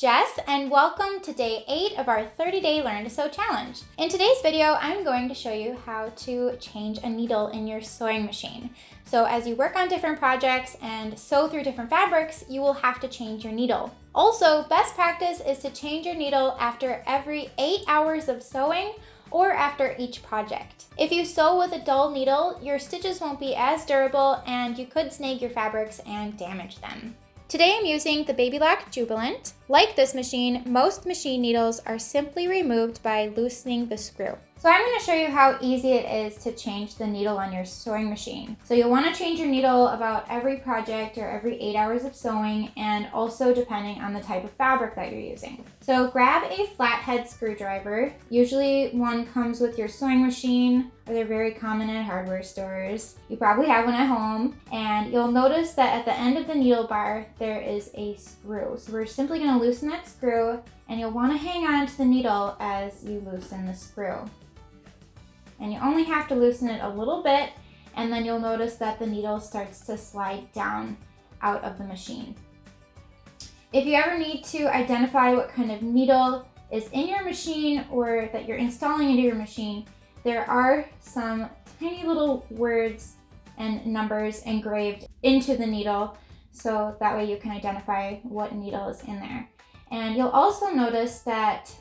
Jess, and welcome to day 8 of our 30-day Learn to Sew challenge. In today's video, I'm going to show you how to change a needle in your sewing machine. So as you work on different projects and sew through different fabrics, you will have to change your needle. Also, best practice is to change your needle after every 8 hours of sewing or after each project. If you sew with a dull needle, your stitches won't be as durable and you could snag your fabrics and damage them. Today I'm using the Baby Lock Jubilant. Like this machine, most machine needles are simply removed by loosening the screw. So I'm going to show you how easy it is to change the needle on your sewing machine. So you'll want to change your needle about every project or every 8 hours of sewing, and also depending on the type of fabric that you're using. So grab a flathead screwdriver. Usually one comes with your sewing machine, or they're very common at hardware stores. You probably have one at home, and you'll notice that at the end of the needle bar there is a screw. So we're simply going to loosen that screw, and you'll want to hang on to the needle as you loosen the screw. And you only have to loosen it a little bit, and then you'll notice that the needle starts to slide down out of the machine. If you ever need to identify what kind of needle is in your machine or that you're installing into your machine, there are some tiny little words and numbers engraved into the needle, so that way you can identify what needle is in there. And you'll also notice that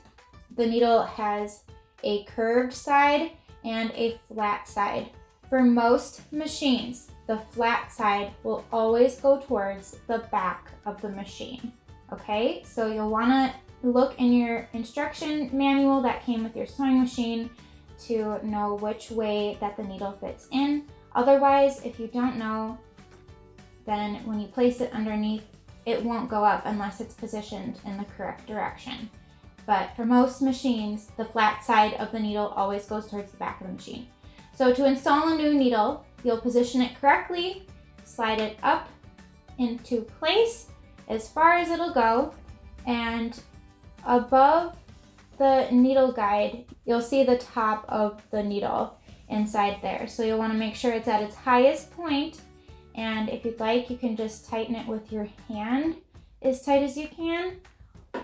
the needle has a curved side and a flat side. For most machines, the flat side will always go towards the back of the machine. Okay, so you'll want to look in your instruction manual that came with your sewing machine to know which way that the needle fits in. Otherwise, if you don't know, then when you place it underneath, it won't go up unless it's positioned in the correct direction. But for most machines, the flat side of the needle always goes towards the back of the machine. So to install a new needle, you'll position it correctly, slide it up into place as far as it'll go, and above the needle guide, you'll see the top of the needle inside there. So you'll want to make sure it's at its highest point, and if you'd like, you can just tighten it with your hand as tight as you can,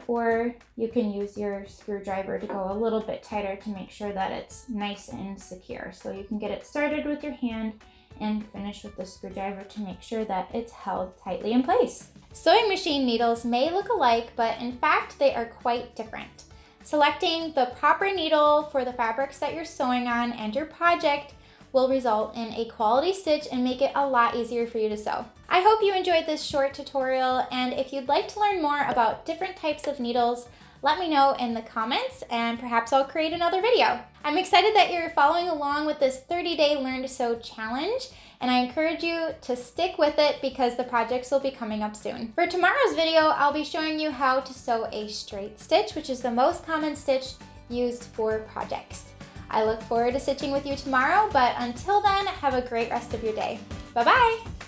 or you can use your screwdriver to go a little bit tighter to make sure that it's nice and secure. So you can get it started with your hand and finish with the screwdriver to make sure that it's held tightly in place. Sewing machine needles may look alike, but in fact they are quite different. Selecting the proper needle for the fabrics that you're sewing on and your project will result in a quality stitch and make it a lot easier for you to sew. I hope you enjoyed this short tutorial, and if you'd like to learn more about different types of needles, let me know in the comments and perhaps I'll create another video. I'm excited that you're following along with this 30-day Learn to Sew challenge, and I encourage you to stick with it because the projects will be coming up soon. For tomorrow's video, I'll be showing you how to sew a straight stitch, which is the most common stitch used for projects. I look forward to stitching with you tomorrow, but until then, have a great rest of your day. Bye-bye!